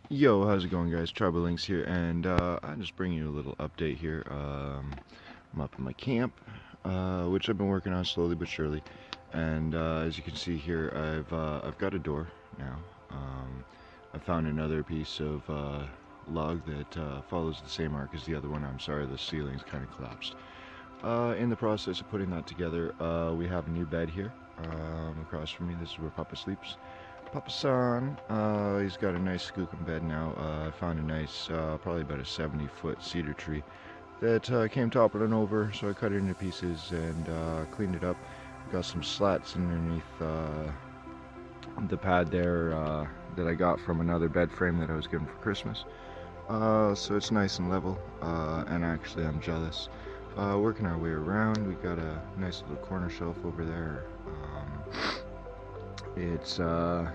Yo, how's it going, guys? Links here, and I'm just bringing you a little update here. I'm up in my camp, which I've been working on slowly but surely, and as you can see here, I've got a door now. I found another piece of log that follows the same arc as the other one. I'm sorry, the ceiling's kind of collapsed. In the process of putting that together, we have a new bed here across from me. This is where Papa sleeps. Papa-san, he's got a nice skookum bed now. I found a nice, probably about a 70-foot cedar tree that came toppling over, so I cut it into pieces and cleaned it up. Got some slats underneath the pad there that I got from another bed frame that I was given for Christmas. So it's nice and level, and actually I'm jealous. Working our way around, we got a nice little corner shelf over there. It's a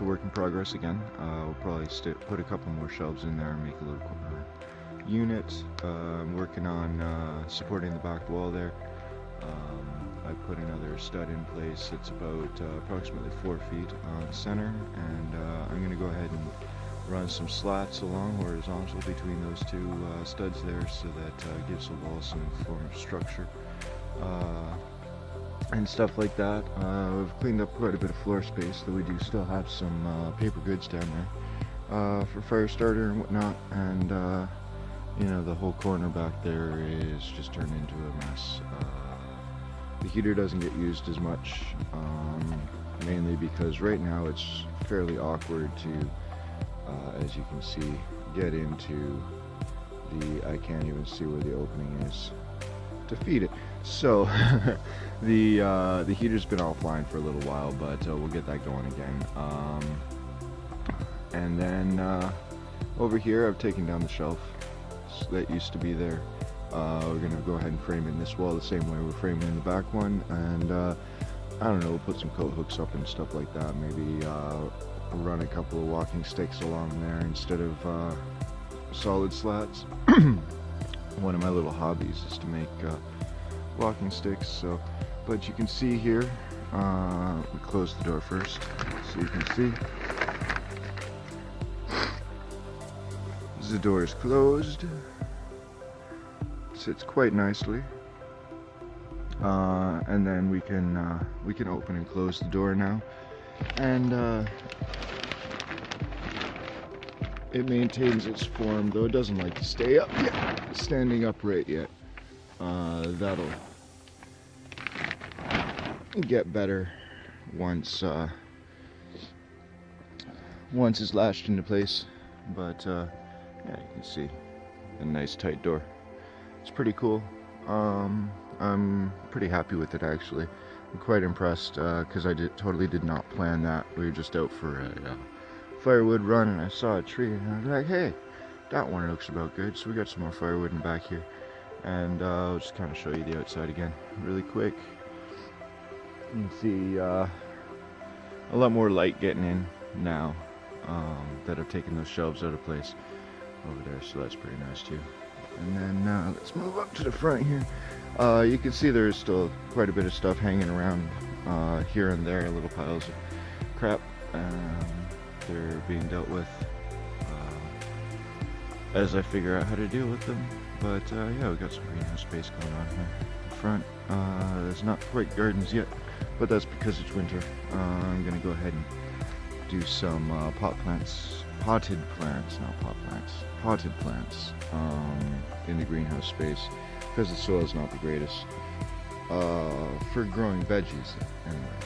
work in progress again. We'll probably put a couple more shelves in there and make a little corner unit. I'm working on supporting the back wall there. I put another stud in place. It's about approximately 4 feet on center, and I'm going to go ahead and run some slats along horizontal between those two studs there, so that gives the wall some form of structure. And stuff like that. We've cleaned up quite a bit of floor space, though we do still have some paper goods down there for fire starter and whatnot, and you know, the whole corner back there is just turned into a mess. The heater doesn't get used as much, mainly because right now it's fairly awkward to, as you can see, get into I can't even see where the opening is to feed it. So the heater's been offline for a little while, but we'll get that going again. And then over here I've taken down the shelf that used to be there. We're gonna go ahead and frame it in this wall the same way we're framing in the back one, and I don't know, we'll put some coat hooks up and stuff like that. Maybe run a couple of walking sticks along there instead of solid slats. One of my little hobbies is to make walking sticks. So, but you can see here, we close the door first so you can see. The door is closed. Sits quite nicely, and then we can open and close the door now, and it maintains its form, though it doesn't like to stay up yet, standing upright yet. That'll get better once it's lashed into place. But yeah, you can see a nice tight door. It's pretty cool. I'm pretty happy with it, actually. I'm quite impressed because I totally did not plan that. We were just out for a firewood run, and I saw a tree, and I was like, hey, that one looks about good. So we got some more firewood in the back here, and I'll just kind of show you the outside again really quick. You can see a lot more light getting in now that I've taken those shelves out of place over there, so that's pretty nice too. And then let's move up to the front here. You can see there's still quite a bit of stuff hanging around here and there, little piles of crap. They're being dealt with as I figure out how to deal with them. But yeah, we've got some greenhouse space going on here in front. There's not quite gardens yet, but that's because it's winter. I'm gonna go ahead and do some potted plants in the greenhouse space, because the soil is not the greatest for growing veggies anyway,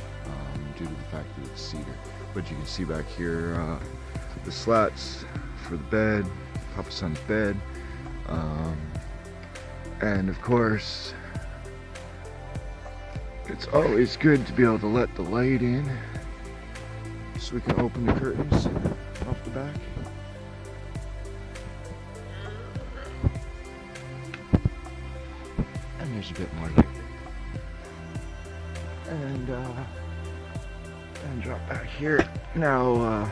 due to the fact that it's cedar. But you can see back here the slats for the bed, Papa-san's bed, and of course it's always good to be able to let the light in, so we can open the curtains off the back. And there's a bit more light. And drop back here. Now,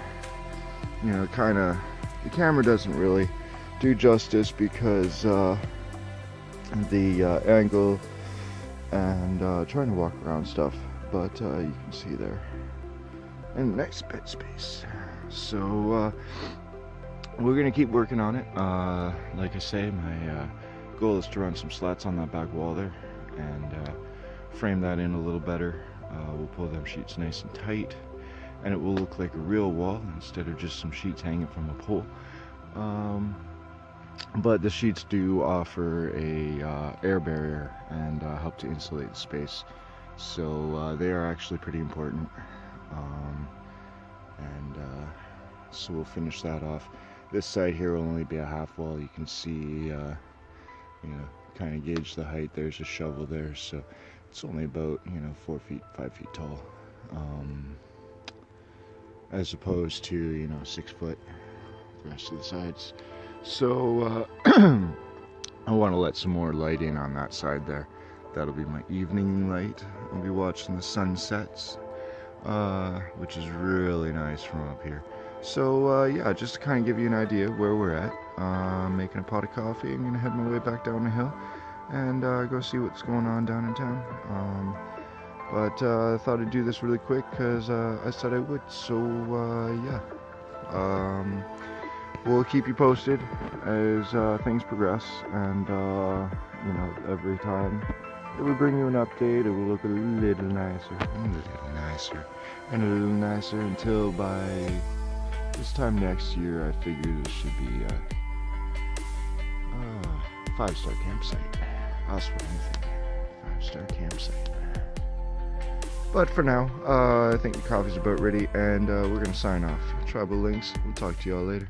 you know, the camera doesn't really do justice because the angle and trying to walk around stuff, but you can see there, and nice bed space. So we're gonna keep working on it. Like I say, my goal is to run some slats on that back wall there and frame that in a little better. We'll pull them sheets nice and tight, and it will look like a real wall instead of just some sheets hanging from a pole. But the sheets do offer a air barrier and help to insulate the space, so they are actually pretty important. So we'll finish that off. This side here will only be a half wall. You can see, you know, kind of gauge the height. There's a shovel there, so it's only about, you know, 4 feet, 5 feet tall, as opposed to, you know, 6 foot the rest of the sides. So I want to let some more light in on that side there. That'll be my evening light. I'll be watching the sunsets, which is really nice from up here. So yeah, just to kind of give you an idea of where we're at. Making a pot of coffee. I'm gonna head my way back down the hill and go see what's going on down in town. But I thought I'd do this really quick because I said I would. So yeah, we'll keep you posted as things progress, and you know, every time it will bring you an update. It will look a little nicer, and a little nicer, and a little nicer until by this time next year, I figure this should be a 5-star campsite. That's what I'm thinking. 5-star campsite. But for now, I think the coffee's about ready, and we're going to sign off. Tribal Links. We'll talk to y'all later.